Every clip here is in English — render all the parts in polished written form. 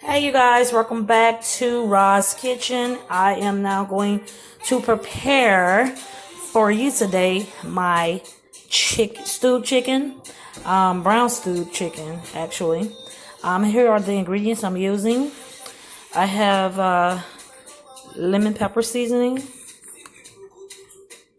Hey you guys, welcome back to Ra's Kitchen. I am now going to prepare for you today my stewed chicken, brown stewed chicken actually. Here are the ingredients I'm using. I have lemon pepper seasoning,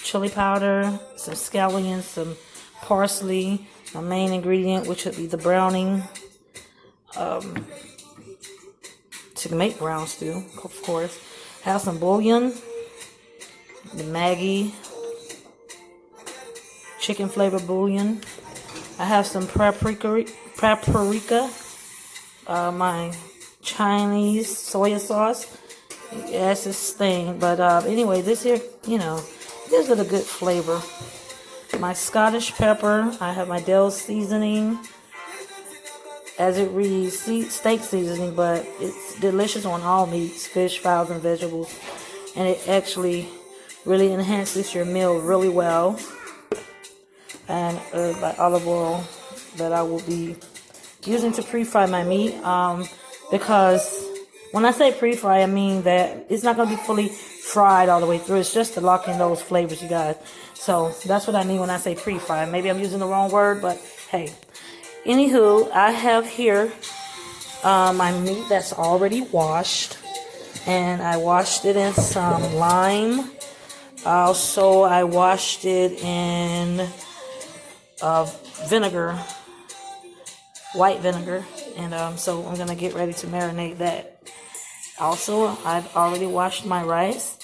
chili powder, some scallions, some parsley, my main ingredient which would be the browning. To make brown stew, of course. Have some bouillon, the Maggi chicken flavor bouillon. I have some paprika, my Chinese soya sauce. That's this thing, but anyway, this here, gives it a good flavor. My Scottish pepper. I have my Dill seasoning. As it reads, steak seasoning, but it's delicious on all meats, fish, fowls, and vegetables. And it actually really enhances your meal really well. And like olive oil that I will be using to pre-fry my meat. Because when I say pre-fry, I mean that it's not going to be fully fried all the way through. It's just to lock in those flavors, you guys. So that's what I mean when I say pre-fry. Maybe I'm using the wrong word, but hey. Anywho, I have here my meat that's already washed, and I washed it in some lime. Also, I washed it in vinegar, white vinegar, and so I'm gonna get ready to marinate that. Also, I've already washed my rice,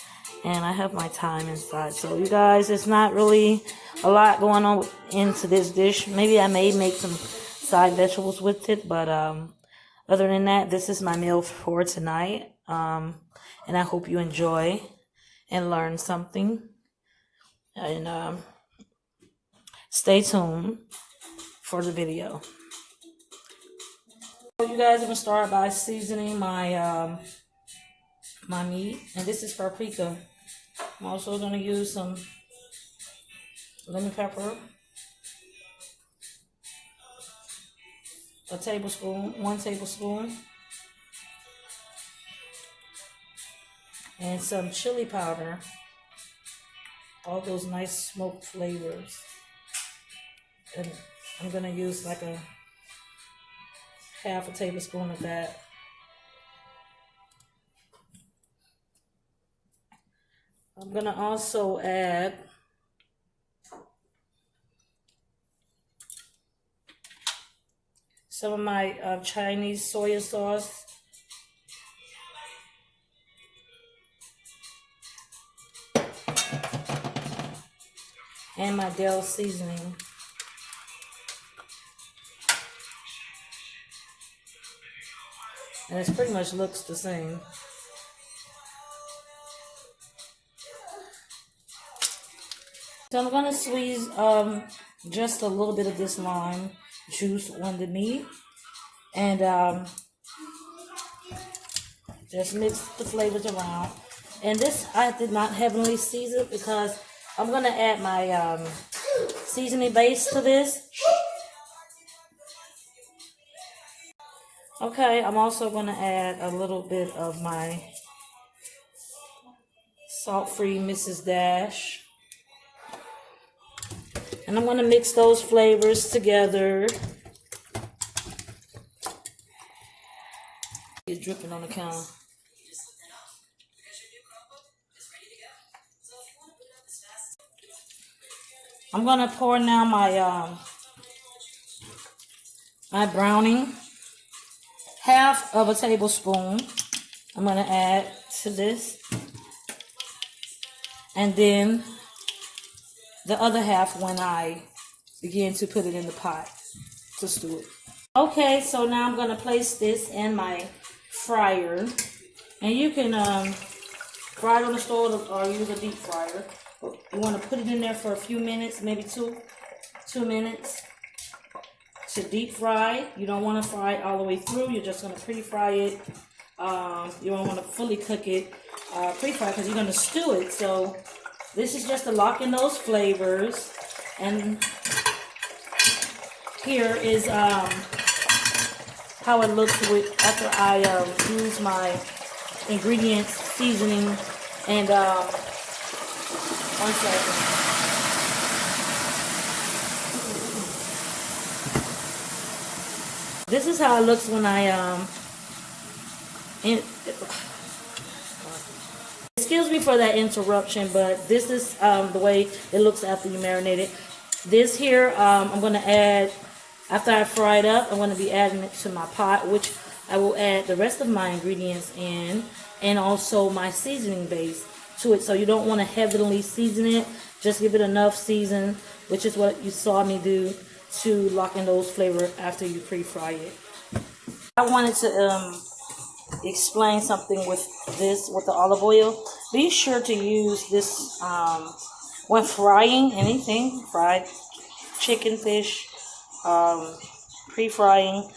and I have my thyme inside. So you guys, it's not really a lot going on into this dish. Maybe I may make some side vegetables with it, but other than that, this is my meal for tonight, and I hope you enjoy and learn something, and stay tuned for the video. So you guys, I'm gonna start by seasoning my my meat, and this is paprika. I'm also gonna use some lemon pepper, one tablespoon, and some chili powder, all those nice smoked flavors. And I'm gonna use like a half a tablespoon of that. I'm gonna also add some of my Chinese soya sauce. And my Dill seasoning. And it pretty much looks the same. So I'm going to squeeze just a little bit of this lime juice on the meat, and just mix the flavors around. And this I did not heavily season because I'm gonna add my seasoning base to this. Okay, I'm also gonna add a little bit of my salt-free Mrs. Dash. And I'm going to mix those flavors together. It's dripping on the counter. I'm going to pour now my my browning. Half of a tablespoon I'm going to add to this. And then the other half when I begin to put it in the pot to stew it. Okay, so now I'm going to place this in my fryer. And you can fry it on the stove or use a deep fryer. You want to put it in there for a few minutes, maybe two minutes to deep fry. You don't want to fry it all the way through. You're just going to pre-fry it. You don't want to fully cook it pre-fry because you're going to stew it. So this is just to lock in those flavors. And here is how it looks with after I use my ingredients, seasoning, and one second. This is how it looks when I excuse me for that interruption, but this is the way it looks after you marinate it. This here, I'm going to add, after I fry it up, I'm going to be adding it to my pot, which I will add the rest of my ingredients in, and also my seasoning base to it. So you don't want to heavily season it. Just give it enough season, which is what you saw me do, to lock in those flavors after you pre-fry it. I wanted to explain something with this, with the olive oil. Be sure to use this when frying anything, fried chicken, fish, pre-frying.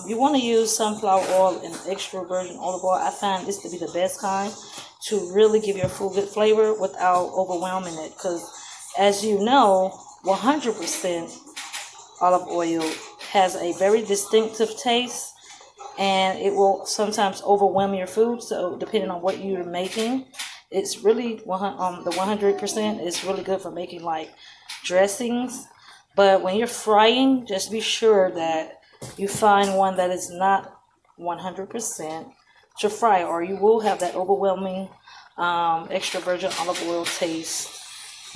You want to use sunflower oil and extra virgin olive oil. I find this to be the best kind to really give your food good flavor without overwhelming it, because as you know, 100% olive oil has a very distinctive taste, and it will sometimes overwhelm your food. So depending on what you're making, it's really the 100% is really good for making like dressings. But when you're frying, just be sure that you find one that is not 100% to fry, or you will have that overwhelming extra virgin olive oil taste.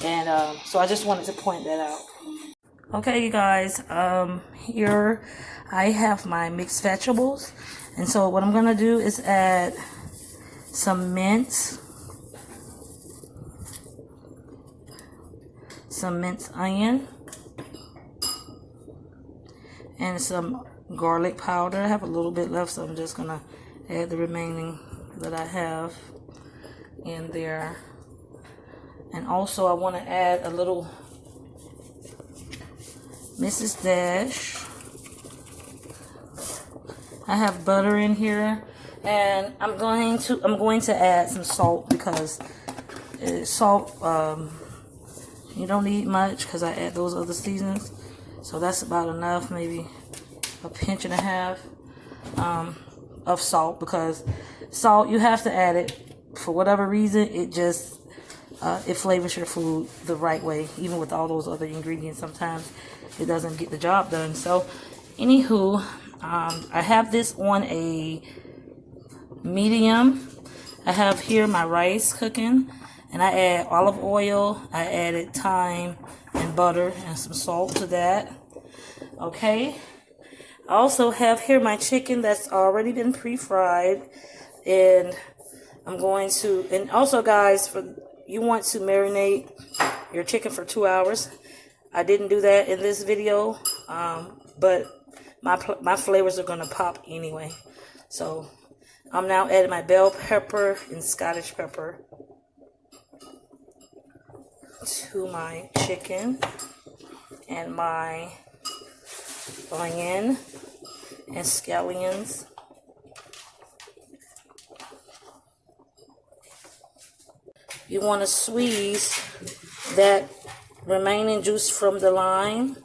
And so I just wanted to point that out. Okay, you guys, here I have my mixed vegetables, and so what I'm gonna do is add some minced onion and some garlic powder. I have a little bit left, so I'm just gonna add the remaining that I have in there. And also I want to add a little Mrs. Dash. I have butter in here, and I'm going to add some salt, because salt you don't need much, because I add those other seasonings. So that's about enough, maybe a pinch and a half of salt, because salt, you have to add it for whatever reason. It just it flavors your food the right way. Even with all those other ingredients, sometimes it doesn't get the job done. So anywho, I have this on a medium. I have here my rice cooking, and I add olive oil. I added thyme and butter and some salt to that. Okay, I also have here my chicken that's already been pre-fried, and I'm going to, and also guys, you want to marinate your chicken for 2 hours. I didn't do that in this video, but my flavors are going to pop anyway. So I'm now adding my bell pepper and Scottish pepper to my chicken, and my onion and scallions. You want to squeeze that remaining juice from the lime,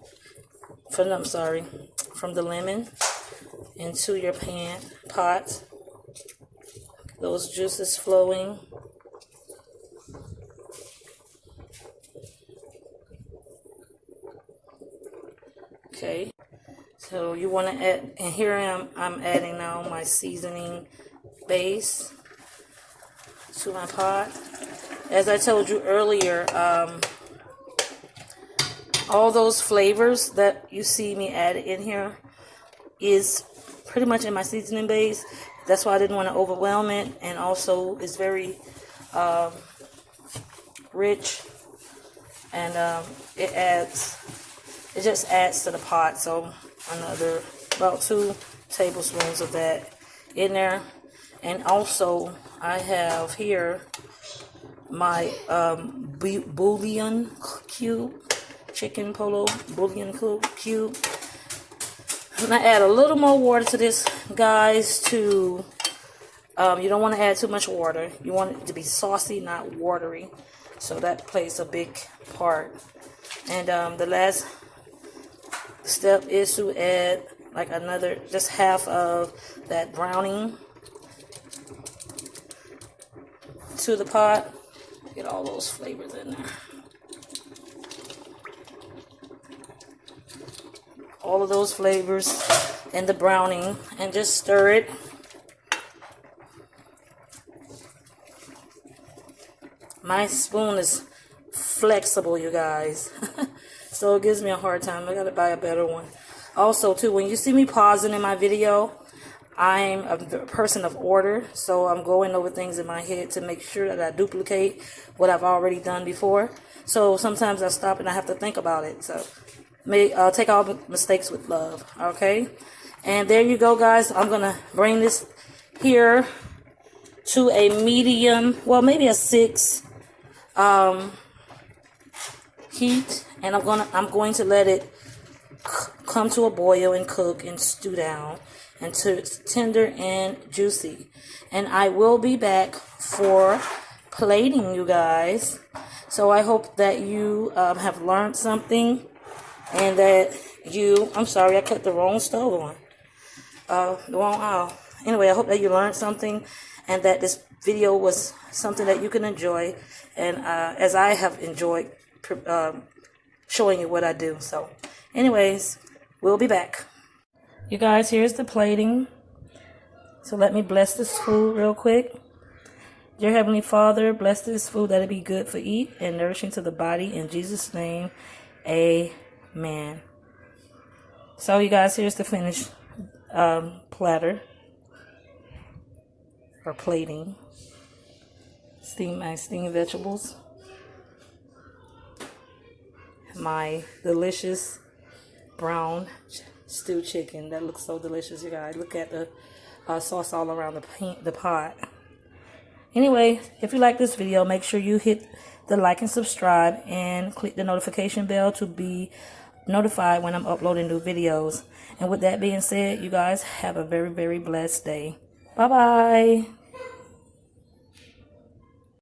from the lemon, into your pot. Those juices flowing. Okay, so you want to add, and here I'm adding now my seasoning base to my pot. As I told you earlier, all those flavors that you see me add in here is pretty much in my seasoning base. That's why I didn't want to overwhelm it, and also it's very rich, and it just adds to the pot. So another about 2 tablespoons of that in there. And also I have here my bouillon cube, chicken polo bouillon cube. I'm gonna add a little more water to this, guys. You don't want to add too much water. You want it to be saucy, not watery. So that plays a big part. And the last step is to add like another, just half of that browning to the pot. Get all those flavors in there. All of those flavors in the browning, and just stir it. My spoon is flexible, you guys. So it gives me a hard time. I gotta buy a better one. Also, too, when you see me pausing in my video, I'm a person of order. So I'm going over things in my head to make sure that I duplicate what I've already done before. So sometimes I stop and I have to think about it. So take all mistakes with love, okay? And there you go, guys. I'm gonna bring this here to a medium, well, maybe a 6 heat, and I'm going to let it come to a boil and cook and stew down until it's tender and juicy. And I will be back for plating, you guys. So I hope that you have learned something. And that I'm sorry, I cut the wrong stove on. The wrong aisle. Anyway, I hope that you learned something and that this video was something that you can enjoy. And as I have enjoyed showing you what I do. So, anyways, we'll be back. You guys, here's the plating. So let me bless this food real quick. Dear Heavenly Father, bless this food that it be good for eat and nourishing to the body. In Jesus' name, amen. So you guys, here's the finished platter or plating. My steamed vegetables. My delicious brown stewed chicken. That looks so delicious, you guys. Look at the sauce all around the pot. Anyway, if you like this video, make sure you hit the like and subscribe and click the notification bell to be notified when I'm uploading new videos. And with that being said, you guys have a very, very blessed day. Bye-bye.